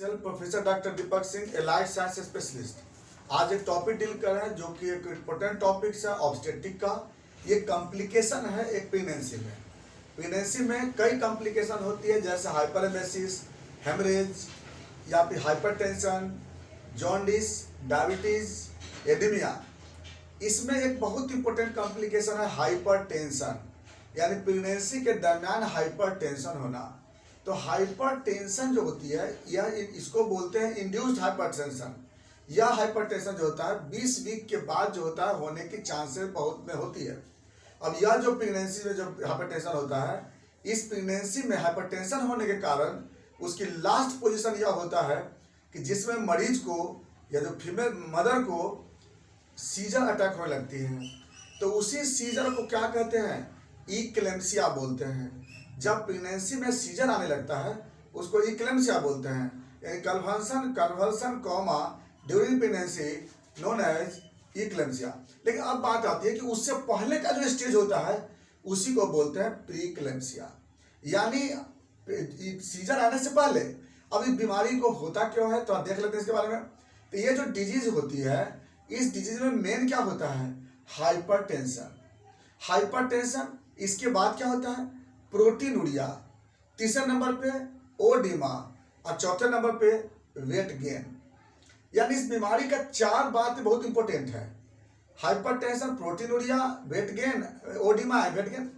Professor doctor Deepak Singh, allied science specialist. आज एक topic deal कर रहे हैं जो कि एक इम्पोर्टेंट टॉपिक है ऑब्स्टेट्रिक का। ये कॉम्प्लिकेशन है एक प्रेगनेंसी में। प्रेगनेंसी में कई कॉम्प्लिकेशन होती है, जैसे हाइपरेमेसिस, हेमरेज या फिर हाइपरटेंशन, जॉन्डिस, डायबिटीज, एनीमिया। इसमें एक बहुत इंपॉर्टेंट कॉम्प्लिकेशन है हाइपरटेंशन, यानी प्रेगनेंसी के दरमियान हाइपरटेंशन होना। तो हाइपरटेंशन जो होती है यह इसको बोलते हैं इंड्यूस्ड हाइपरटेंशन। यह हाइपरटेंशन जो होता है 20 वीक के बाद जो होता है होने की चांसेस बहुत में होती है। अब यह जो प्रेगनेंसी में जो हाइपरटेंशन होता है, इस प्रेगनेंसी में हाइपरटेंशन होने के कारण उसकी लास्ट पोजीशन यह होता है कि जिसमें मरीज को या जो फीमेल मदर को सीजर अटैक होने लगती है। तो उसी सीजर को क्या कहते हैं? इक्लेम्सिया बोलते हैं। जब प्रेगनेंसी में सीजर आने लगता है उसको इक्लेम्सिया बोलते हैं, यानी convulsion coma during pregnancy known as eclampsia. लेकिन अब बात आती है कि उससे पहले का जो स्टेज होता है उसी को बोलते हैं प्रीक्लेम्सिया, यानी सीजर आने से पहले। अब इस बीमारी को होता क्यों है तो आप देख लेते हैं इसके बारे में। तो ये जो डिजीज होती है, इस डिजीज में मेन क्या होता है? हाइपरटेंशन। हाइपरटेंशन, इसके बाद क्या होता है? प्रोटीनूरिया, तीसरे नंबर पे ओडिमा और चौथे नंबर पे वेट गेन। यानी इस बीमारी का 4 बात बहुत इंपॉर्टेंट है: hypertension, proteinuria, weight gain, oedema, weight gain.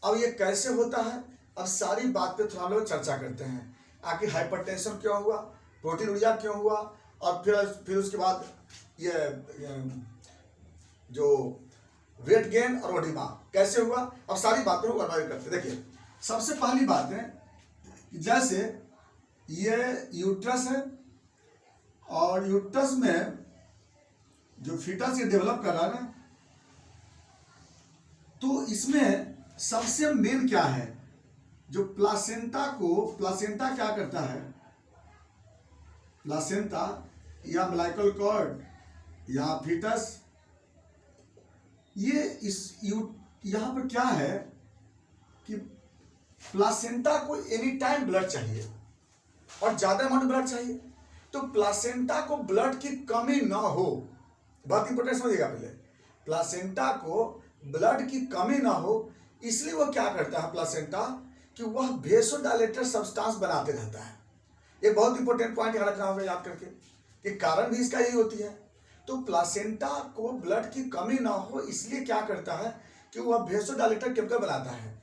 अब ये कैसे होता है, अब सारी बात पे थोड़ा लोग चर्चा करते हैं। आखिर हाइपरटेंशन क्यों हुआ, प्रोटीनूरिया क्यों हुआ, और फिर उसके बाद ये जो वेट गेन और ओडिमा कैसे हुआ। अब सारी बातों को वर्णन करते। देखिए, सबसे पहली बात है कि जैसे ये यूट्रस है और यूट्रस में जो फीटस ये डेवलप कर रहा है ना, तो इसमें सबसे मेन क्या है? जो प्लासेंटा क्या करता है? प्लासेंटा या अम्बिलिकल कॉर्ड या फीटस, ये यहाँ पर क्या है कि प्लासेंटा को एनी टाइम ब्लड चाहिए और ज्यादा अमाउंट ब्लड चाहिए। तो प्लासेंटा को ब्लड की कमी ना हो, बात इंपॉर्टेंट समझिएगा पहले। प्लासेंटा को ब्लड की कमी ना हो, इसलिए वो क्या करता है प्लासेंटा कि वह वेसोडाइलेटर सब्सटेंस बनाते रहता है। ये बहुत इंपॉर्टेंट पॉइंट याद रखना होगा याद करके, कि कारण भी इसका यही होती है। तो प्लासेंटा को ब्लड की कमी ना हो, इसलिए क्या करता है कि वह वेसोडाइलेटर केमिकल बनाता है।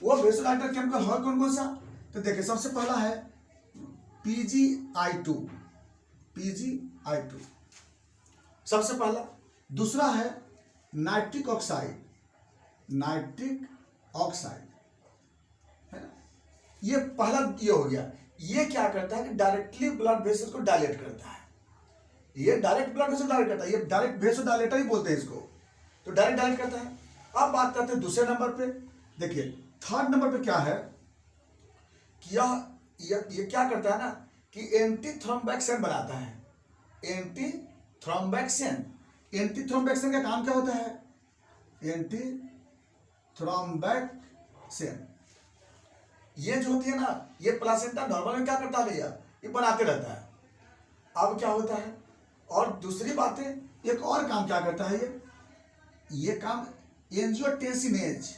वह वेसोडाइलेटर केमिकल है कौन कौन सा? तो देखिए, सबसे पहला है PgI2 सबसे पहला। दूसरा है नाइट्रिक ऑक्साइड है ना। ये पहला ये हो गया। ये क्या करता है कि डायरेक्टली ब्लड वेसल को डायलेट करता है। ये डायरेक्ट ब्लड वेसल डायलेट करता है, ये डायरेक्ट वेसोडाइलेटर ही बोलते हैं इसको। तो डायरेक्ट डायलेट करता है। अब बात करते हैं दूसरे नंबर पे। देखिए, थर्ड नंबर पे क्या है कि ये क्या करता है ना कि एंटी थ्रोम्बोक्सिन बनाता है। एंटी थ्रोम्बोक्सिन का काम क्या होता है? एंटी थ्रोम्बोक्सिन ये जो होती है ना, ये प्लासेंटा नॉर्मल में क्या करता है भैया? ये बनाते रहता है। अब क्या होता है, और दूसरी बात है, एक और काम क्या करता है ये काम एंजियोटेंसिनेज।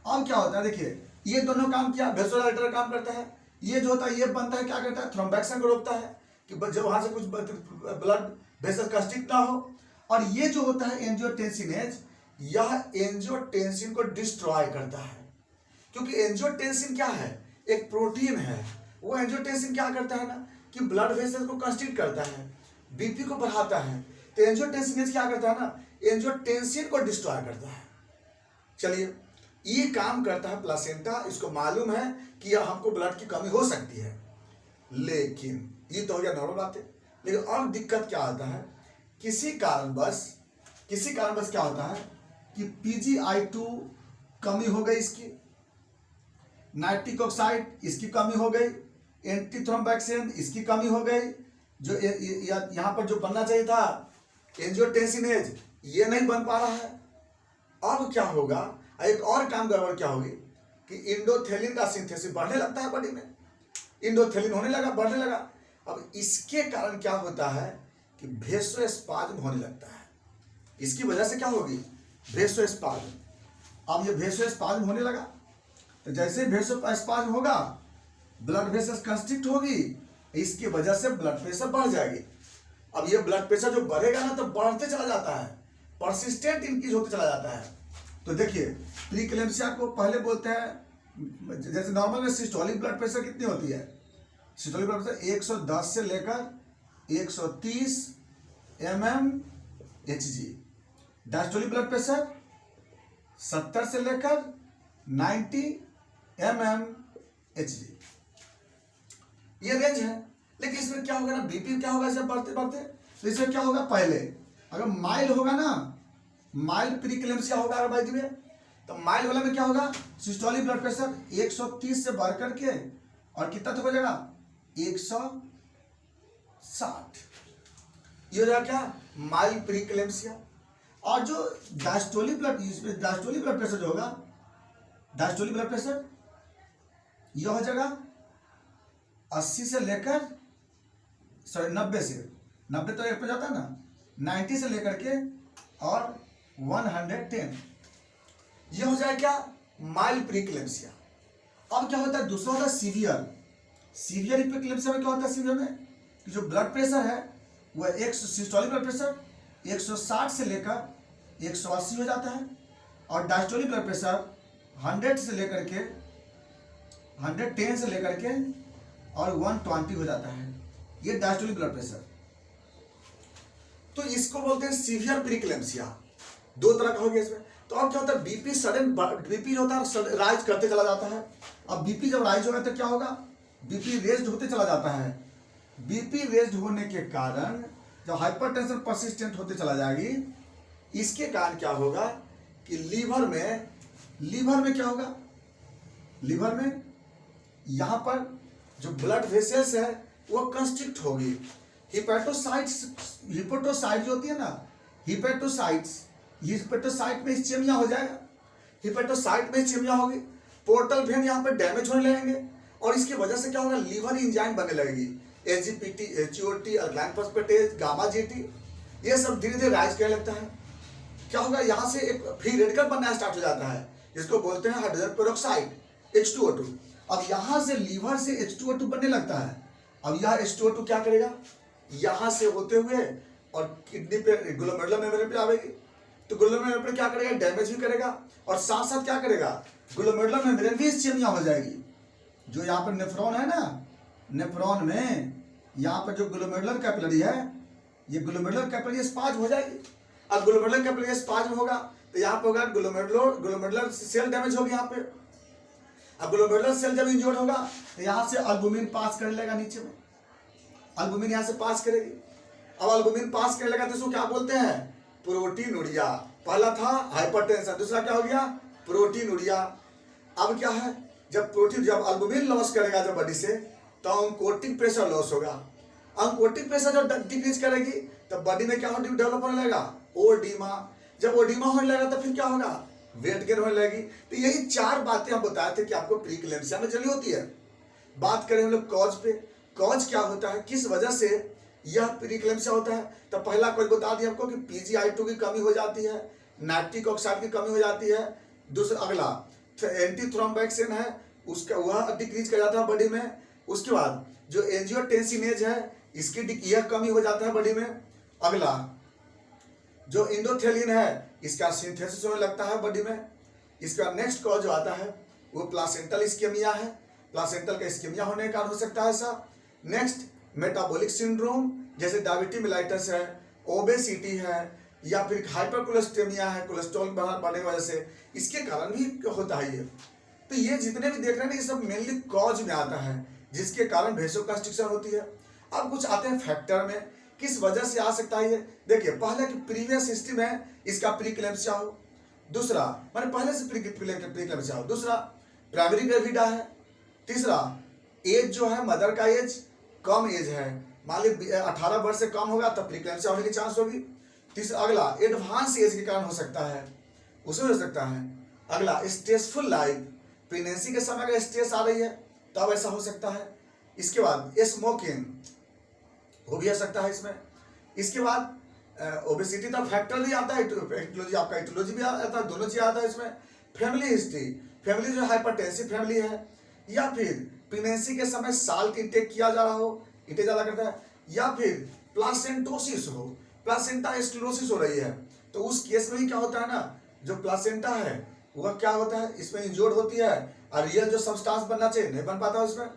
अब क्या होता है? देखिए, ये दोनों काम किया, वेसोडाइलेटर काम करता है। ये जो होता है ये बनता है, क्या करता है? थ्रोम्बोक्सिन को रोकता है कि जब वहां से कुछ ब्लड वेसल कंस्ट्रिक्ट ना हो। और ये जो होता है एंजियोटेंसिनेज, यह एंजियोटेंसिन को डिस्ट्रॉय करता है। क्योंकि एंजियोटेंसिन क्या है? एक प्रोटीन है। वो एंजियोटेंसिन क्या करता है ना कि ब्लड वेसल को कंस्ट्रिक्ट करता है, बीपी को बढ़ाता है। तो एंजियोटेंसिनेज क्या करता है ना, एंजियोटेंसिन को डिस्ट्रॉय करता है। चलिए, ये काम करता है प्लासेंटा। इसको मालूम है कि हमको ब्लड की कमी हो सकती है, लेकिन ये तो हो गया नॉर्मल बात है। लेकिन और दिक्कत क्या आता है, किसी कारणवश क्या होता है कि PgI2 कमी हो गई, इसकी नाइट्रिक ऑक्साइड इसकी कमी हो गई, एंटी थ्रोम्बोक्सिन इसकी कमी हो गई। जो यहाँ पर जो बनना चाहिए था एंजियोटेंसिनेज, ये नहीं बन पा रहा है। अब क्या होगा, एक और काम गड़बड़ क्या होगी कि इंडोथेलिन का सिंथेसिस बढ़ने लगता है बॉडी में, इंडोथेलिन होने लगा, बढ़ने लगा। अब इसके कारण क्या होता है कि वेसोस्पाज्म होने लगता है। इसकी वजह से क्या होगी, वेसोस्पाज्म। अब ये वेसोस्पाज्म होने लगा तो जैसे वेसोस्पाज्म होगा ब्लड वेसल्स कंस्ट्रिक्ट होगी, इसकी वजह से ब्लड प्रेशर बढ़ जाएगी। अब ये ब्लड प्रेशर जो बढ़ेगा ना तो बढ़ते चला जाता है, परसिस्टेंट इंक्रीज होते चला जाता है। तो देखिए प्रीक्लेम्सिया को पहले बोलते हैं, जैसे नॉर्मल में सिस्टोलिक ब्लड प्रेशर कितनी होती है, सिस्टोलिक ब्लड प्रेशर 110 से लेकर 130 mmHg। डायस्टोलिक ब्लड प्रेशर 70 से लेकर 90 mmHg, ये रेंज है। लेकिन इसमें क्या होगा ना, बीपी क्या होगा जब बढ़ते बढ़ते, तो इसमें क्या होगा, पहले अगर माइल्ड होगा ना, माइल्ड प्रीक्लेम्सिया होगा अगर भाई में, तो माइल्ड वाला में क्या होगा, सिस्टोलिक ब्लड प्रेशर 130 से बढ़ करके और कितना तक हो जाएगा 160, ये हो जाएगा क्या, माइल्ड प्रीक्लेम्सिया। और जो डायस्टोलिक ब्लड प्रेशर जो होगा, डायस्टोलिक ब्लड प्रेशर यह हो जाएगा 80 से लेकर 90 तो एक पे जाता है ना, 90 से लेकर के और 110, ये हो जाए क्या, माइल्ड प्रीक्लेम्सिया। अब क्या होता है, दूसरा होता है सीवियर प्रीक्लेम्सिया में क्या होता है, सीवियर में कि जो ब्लड प्रेशर है वह सिस्टोलिक ब्लड प्रेशर 160 से लेकर 180 हो जाता है, और डायस्टोलिक ब्लड प्रेशर 110 से लेकर के और 120 हो जाता है, ये डायस्टोलिक ब्लड प्रेशर। तो इसको बोलते हैं सीवियर प्रीक्लेम्सिया। दो तरह का हो गया इसमें। तो अब क्या होता है, बीपी सडन, बीपी जो होता है राइज करते चला जाता है। अब बीपी जब राइज होगा तो क्या होगा, बीपी रेज्ड होते चला जाता है। बीपी रेज्ड होने के कारण जब हाइपरटेंशन परसिस्टेंट होते चला जाएगी, इसके कारण क्या होगा कि लीवर में क्या होगा, लीवर में यहाँ पर जो ब्लड वेसल्स है वो कंस्ट्रिक्ट होगी। हिपेटोसाइट जो होती है ना, हिपेटोसाइट में इस्चेमिया हो जाएगा, हिपेटोसाइट में इस्चेमिया होगी, पोर्टल वेन यहाँ पे डैमेज होने लगेंगे, और इसकी वजह से क्या होगा, लीवर एंजाइम बनने लगेगी, एजीपीटी, एचओटी, अल्कालाइन फॉस्फेटेज, गामा जीटी, ये सब धीरे धीरे राइज करने लगता है। क्या होगा, यहाँ से एक फ्री रेडिकल बनना स्टार्ट हो जाता है, जिसको बोलते हैं हाइड्रोजन पेरोक्साइड, H2O2। अब यहाँ से लीवर से H2O2 बनने लगता है। अब यह H2O2 क्या करेगा, यहाँ से होते हुए और किडनी पे, ग्लोमेरुलर मेम्ब्रेन पे आवेगी, तो ग्लोमेरुलर मेम्ब्रेन क्या करेगा, डैमेज भी करेगा, और साथ साथ क्या करेगा, ग्लोमेरुलर मेम्ब्रेन भी इस्चेमिया हो जाएगी। जो यहाँ पर नेफ्रॉन है ना, नेफ्रॉन में यहाँ पर जो ग्लोमेरुलर कैपिलरी है, ये ग्लोमेरुलर कैपिलरी स्पाज्म हो जाएगी। अब ग्लोमेरुलर कैपिलरी स्पाज्म होगा तो यहाँ पे होगा ग्लोमेरुलर सेल डैमेज होगी यहाँ पे। अब ग्लोमेरुलर सेल जब इंजर्ड होगा तो यहाँ से अल्बुमिन पास कर लेगा, नीचे में अल्बुमिन यहाँ से पास करेगी। अब अल्बुमिन पास करने लगा तो इसको क्या बोलते हैं, प्रोटीनूरिया। पहला था हाइपरटेंशन, दूसरा क्या हो गया, प्रोटीनूरिया। अब क्या है, जब अल्बुमिन लॉस करेगा जब बॉडी से, तो ऑन्कोटिक प्रेशर लॉस होगा। ऑन्कोटिक प्रेशर जब डिक्रीज करेगी तब बॉडी में क्या डेवलप होने लगेगा, ओडीमा। जब ओडीमा होने लगेगा तो फिर क्या होगा, वेट गेन होने लगेगी। तो यही चार बातें हम बताए थे कि आपको प्रीक्लेम्सिया में जल्दी होती है। बात करें हम लोग कॉज पे, कॉज क्या होता है, किस वजह से यह प्रीक्लेम्सिया होता है। तो पहला कॉज बता दिया आपको कि PgI2 की कमी हो जाती है, नाइट्रिक ऑक्साइड की कमी हो जाती है। दूसरा अगला एंटीथ्रोम्बोक्सिन है, उसका वह डिक्रीज कर जाता है बॉडी में। उसके बाद जो एंजियोटेंसिनेज है, इसकी यह कमी हो जाता है बॉडी में। अगला जो इंडोथेलिन है, इसका सिंथेसिस होने लगता है बॉडी में। इसका नेक्स्ट कॉज जो आता है वो प्लासेंटल इस्केमिया है, प्लासेंटल का इस्केमिया होने का कारण हो सकता है ऐसा। नेक्स्ट मेटाबॉलिक सिंड्रोम, जैसे डायबिटीज मेलाइटस है, ओबेसिटी है, या फिर हाइपरकोलेस्टेमिया है, कोलेस्ट्रॉल बढ़ने की वजह से, इसके कारण भी होता है ये। तो ये जितने भी देख रहे हैं ना, ये सब मेनली कॉज में आता है, जिसके कारण वेसोकंस्ट्रिक्शन होती है। अब कुछ आते हैं फैक्टर में, किस वजह से आ सकता है ये। देखिए, पहले कि प्रीवियस हिस्ट्री में इसका प्रीक्लेम्सिया हो, दूसरा माने पहले से प्रीक्लेम्सिया हो, दूसरा प्राइमरी ग्रेविडा है, तीसरा एज जो है, मदर का एज कम एज है, मान ली 18 वर्ष से कम होगा तब प्रीक्लेम्सिया होने की चांस होगी। तीसरा अगला एडवांस एज के कारण हो सकता है, उसमें हो सकता है। अगला स्ट्रेसफुल लाइफ, प्रेगनेंसी के समय अगर स्ट्रेस आ रही है तब ऐसा हो सकता है। इसके बाद स्मोकिंग हो भी आ सकता है इसमें। इसके बाद ओबेसिटी का फैक्टर भी आता है, एटियोलॉजी आपका एटियोलॉजी भी आता है, दोनों चीज आता है इसमें। फैमिली हिस्ट्री, फैमिली जो हाइपरटेंसिव फैमिली है, या फिर प्रेगनेंसी के समय साल्ट इंटेक किया जा रहा हो, इंटेक ज्यादा करता है, या फिर प्लासेंटोसिस हो, प्लासेंटा स्क्लेरोसिस हो रही है, तो उस केस में ही क्या होता है ना, जो प्लासेंटा है वह क्या होता है इसमें इंजोर्ड होती है और रियल जो सब्सटेंस बनना चाहिए नहीं बन पाता उसमें,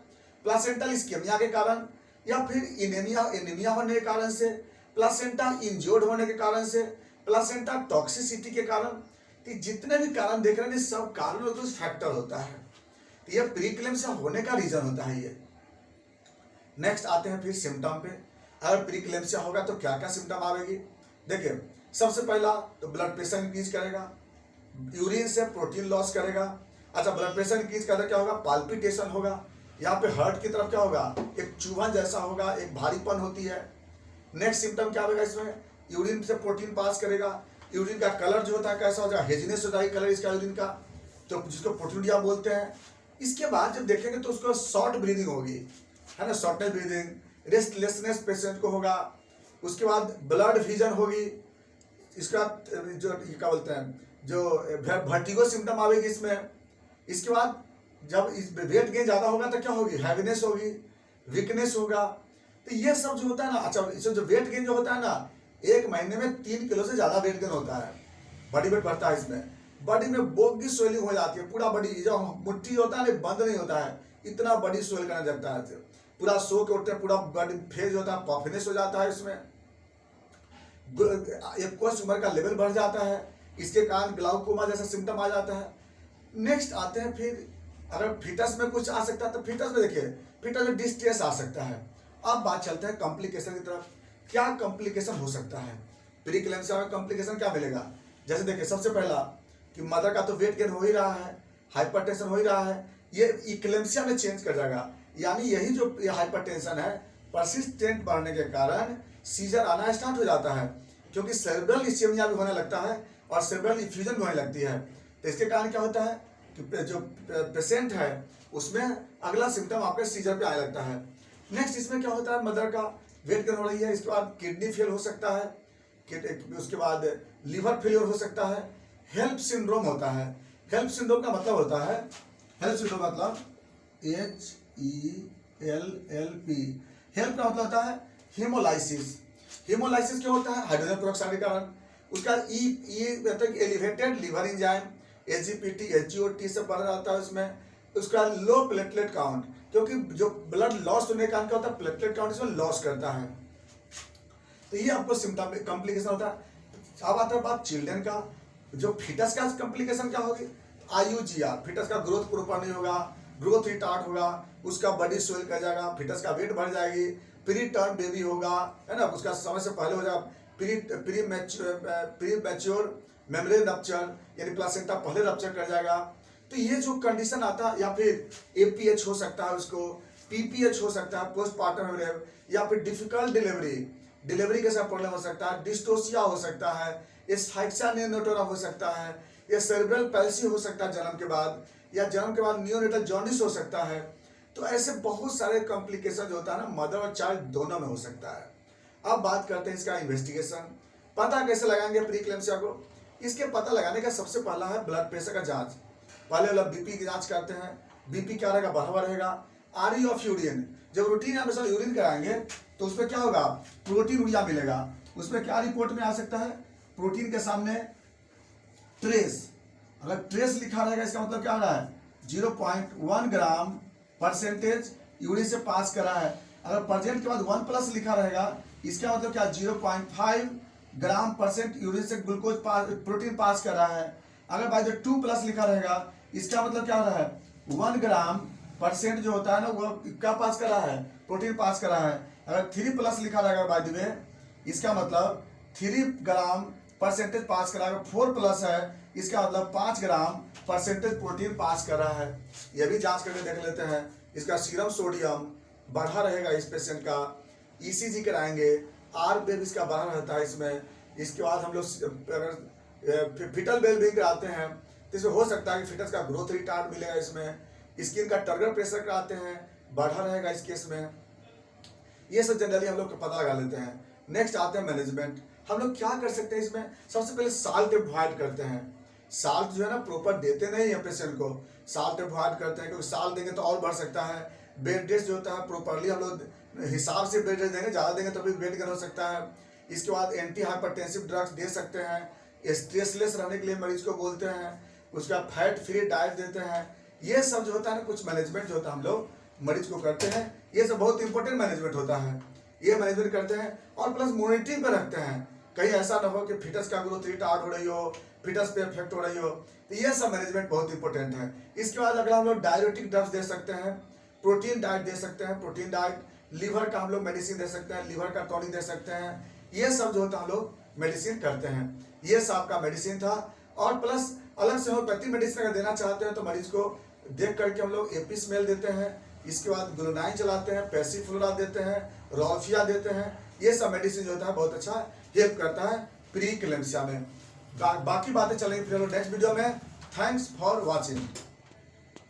प्लासेंटल इस्केमिया के कारण, या फिर एनीमिया होने के कारण से, प्लासेंटा इंजोर्ड होने के कारण से, प्लासेंटा टॉक्सिसिटी के कारण। तो जितने भी कारण देख रहे हैं सब कारण होते हैं, फैक्टर होता है। तो ये प्रीक्लेम्सिया होने का रीजन होता है ये। नेक्स्ट आते हैं फिर सिम्टम पे। अगर प्रीक्लेम्सिया होगा तो क्या क्या सिम्टम आएगी। देखिए सबसे पहला तो ब्लड प्रेशर इंक्रीज करेगा, यूरिन से प्रोटीन लॉस करेगा। अच्छा, ब्लड प्रेशर इंक्रीज करेगा क्या होगा, पाल्पिटेशन होगा, यहाँ पे हार्ट की तरफ क्या होगा, एक चुभन जैसा होगा, एक भारीपन होती है। नेक्स्ट सिम्टम क्या होगा इसमें, यूरिन से प्रोटीन पास करेगा, यूरिन का कलर जो होता है कैसा हो जाएगा, हेजीनेस हो जाएगी कलर इसका यूरिन का, तो जिसको प्रोटीनिया बोलते हैं। इसके बाद जब देखेंगे तो उसको शॉर्ट ब्रीदिंग होगी, है ना, शॉर्टनेस ब्रीदिंग, रेस्टलेसनेस पेशेंट को होगा। उसके बाद ब्लड विजन होगी, इसका जो क्या बोलते हैं जो वर्टिगो सिम्टम आएगी इसमें। इसके बाद जब इस वेट गेन ज्यादा होगा तो क्या होगी, हैवीनेस होगी, वीकनेस होगा। तो ये सब जो होता है ना, अच्छा इसमें जो वेट गेन जो होता है ना, 1 महीने में 3 किलो से ज्यादा वेट गेन होता है, बॉडी वेट बढ़ता है इसमें। बॉडी में बोगी स्वेलिंग हो जाती है, पूरा बॉडी जो मुट्ठी होता है ना बंद नहीं होता है, इतना बॉडी स्वेल करने लगता है, पूरा सो के उठते हैं, पूरा बॉडी फेज होता है, पफनेस हो जाता है इसमें। एक कोर्स उम्र का लेवल बढ़ जाता है, इसके कारण ग्लाउकोमा जैसा सिम्टम आ जाता है। नेक्स्ट आते हैं फिर अगर फीटस में कुछ आ सकता है तो फीटस में देखिए फीटस में डिस्ट्रेस आ सकता है। अब बात चलते हैं कॉम्प्लिकेशन की तरफ। क्या कॉम्प्लिकेशन हो सकता है प्रीक्लेम्सिया में, कॉम्प्लिकेशन क्या मिलेगा। जैसे देखिए सबसे पहला कि मदर का तो वेट गेन हो ही रहा है, हाइपरटेंशन हो ही रहा है, ये इक्लेम्सिया में चेंज कर जाएगा। यानी यही जो हाइपरटेंशन है परसिस्टेंट बढ़ने के कारण सीजर आना स्टार्ट हो जाता है, क्योंकि सेरेब्रल इस्केमिया भी होने लगता है और सेरेब्रल इफ्यूजन भी होने लगती है। तो इसके कारण क्या होता है कि जो पेशेंट है उसमें अगला सिम्टम आपके सीजर पे आने लगता है। नेक्स्ट इसमें क्या होता है, मदर का वेट गेन हो रही है, इसके बाद किडनी फेल हो सकता है, उसके बाद लीवर फेलियर हो सकता है, हेल्प सिंड्रोम होता है। हेल्प सिंड्रोम का मतलब होता है, हेल्प सिंड्रोम मतलब HELLP, हेल्प का मतलब होता है हीमोलाइसिस। हीमोलाइसिस क्या होता है, हाइड्रोजन पेरोक्साइड के कारण। उसका मतलब elevated liver enzyme SGPT SGOT से बढ़ जाता है उसमें। उसका लो प्लेटलेट काउंट, क्योंकि जो ब्लड लॉस होने का क्या होता है, प्लेटलेट काउंट इसमें लॉस करता है। तो ये आपको सिम्टम कॉम्प्लिकेशन होता है। अब आता है बात चिल्ड्रन का, जो फीटस का कॉम्प्लिकेशन क्या होगी, IUGR, फीटस का ग्रोथ प्रॉपर नहीं होगा, ग्रोथ रिटार्ड होगा, उसका बॉडी स्वेल कर जाएगा, फीटस का वेट बढ़ जाएगी, प्री टर्म बेबी होगा, है ना, उसका समय से पहले हो जाएगा, प्री मैच्योर मेम्ब्रेन रप्चर, यानी प्लासेंटा पहले रप्चर कर जाएगा। तो ये जो कंडीशन आता है, या फिर APH हो सकता है, उसको PPH हो सकता है, पोस्टपार्टम हेमरेज, या फिर डिफिकल्ट डिलीवरी के साथ प्रॉब्लम हो सकता है, डिस्टोसिया हो सकता है, एस्फाइक्सिया नियोनेटोरा हो सकता है, या सेरेब्रल पैल्सी हो सकता है जन्म के बाद, या जन्म के बाद नियोनेटल जॉन्डिस हो सकता है। तो ऐसे बहुत सारे कॉम्प्लिकेशन जो होता है ना, मदर और चाइल्ड दोनों में हो सकता है। अब बात करते हैं इसका इन्वेस्टिगेशन। पता कैसे लगाएंगे प्रीक्लेम्सिया को। इसके पता लगाने का सबसे पहला है ब्लड प्रेशर का जांच। पहले वाला BP की जांच करते हैं, BP क्या रहेगा, बढ़ा हुआ रहेगा। RE ऑफ यूरिन, जब रूटीन हमेशा यूरिन कराएंगे तो उसमें क्या होगा, प्रोटीन यूरिया मिलेगा। उसमें क्या रिपोर्ट में आ सकता है, प्रोटीन के सामने ट्रेस, अगर ट्रेस लिखा रहेगा इसका मतलब क्या हो रहा है, 0.1 ग्राम परसेंटेज यूरिन से पास करा है। अगर परसेंट के बाद 1+ लिखा रहेगा इसका मतलब क्या, 0.5 ग्राम परसेंट यूरिन से ग्लूकोज प्रोटीन पास कर रहा है। अगर बाय द 2+ लिखा रहेगा इसका मतलब क्या हो रहा है, 1 ग्राम परसेंट जो होता है ना वो क्या पास कर रहा है, प्रोटीन पास कर रहा है। अगर 3+ लिखा रहेगा बाय द वे इसका मतलब 3 ग्राम परसेंटेज पास कर रहा है। 4+ है इसका मतलब 5 ग्राम परसेंटेज प्रोटीन पास कर रहा है। यह भी जांच करके देख लेते हैं। इसका सीरम सोडियम बढ़ा रहेगा इस पेशेंट का, ECG कराएंगे, RBF इसका बढ़ा रहता है इसमें। इसके बाद हम लोग अगर फिटल वेलबींग कराते हैं तो इसमें हो सकता है कि फिटस का ग्रोथ रिटार्ड मिलेगा, इसमें स्किन का टर्गर प्रेशर कराते हैं, बढ़ा रहेगा इस केस में। ये सब जनरली हम लोग पता लगा लेते हैं। नेक्स्ट आते हैं मैनेजमेंट। हम लोग क्या कर सकते हैं इसमें, सबसे पहले साल्ट अवॉइड करते हैं। साल्ट जो है ना प्रॉपर देते नहीं है पेशेंट को, साल्ट अवॉइड करते हैं, क्योंकि साल्ट देंगे तो और बढ़ सकता है। बेड रेस्ट जो होता है प्रॉपरली हम लोग हिसाब से बेड रेस्ट देंगे, ज़्यादा देंगे तो भी वेट गेन हो सकता है। इसके बाद एंटी हाइपरटेंसिव ड्रग्स दे सकते हैं, स्ट्रेसलेस रहने के लिए मरीज को बोलते हैं। उसका फैट फ्री डाइट देते हैं। ये सब जो होता है ना कुछ मैनेजमेंट जो होता है हम लोग मरीज को करते हैं। ये सब बहुत इंपॉर्टेंट मैनेजमेंट होता है, ये मैनेजमेंट करते हैं। और प्लस मॉनिटरिंग पे रखते हैं, कहीं ऐसा ना हो कि फिटस का ग्रोथ रिटार्ड हो रही हो, फिटस पे इफेक्ट हो रही हो। तो ये सब मैनेजमेंट बहुत इंपॉर्टेंट है। इसके बाद अगर हम लोग डायरेटिक ड्रग्स दे सकते हैं, प्रोटीन डाइट दे सकते हैं, प्रोटीन डाइट, लीवर का हम लोग मेडिसिन दे सकते हैं, लीवर का टॉनिक दे सकते हैं। ये सब जो होता है हम लोग मेडिसिन करते हैं। ये सब आपका मेडिसिन था। और प्लस अलग से होम्योपैथी मेडिसिन अगर देना चाहते हैं तो मरीज को देख करके हम लोग एपिसमेल देते हैं। इसके बाद ग्लूनाइन चलाते हैं, पैसिफ्लोरा देते हैं, रॉल्फिया देते हैं। ये सब मेडिसिन जो होता है बहुत अच्छा हेल्प करता है प्री क्लेम्सिया में। बाकी बातें चलेंगी फिर नेक्स्ट वीडियो में। Thanks for watching.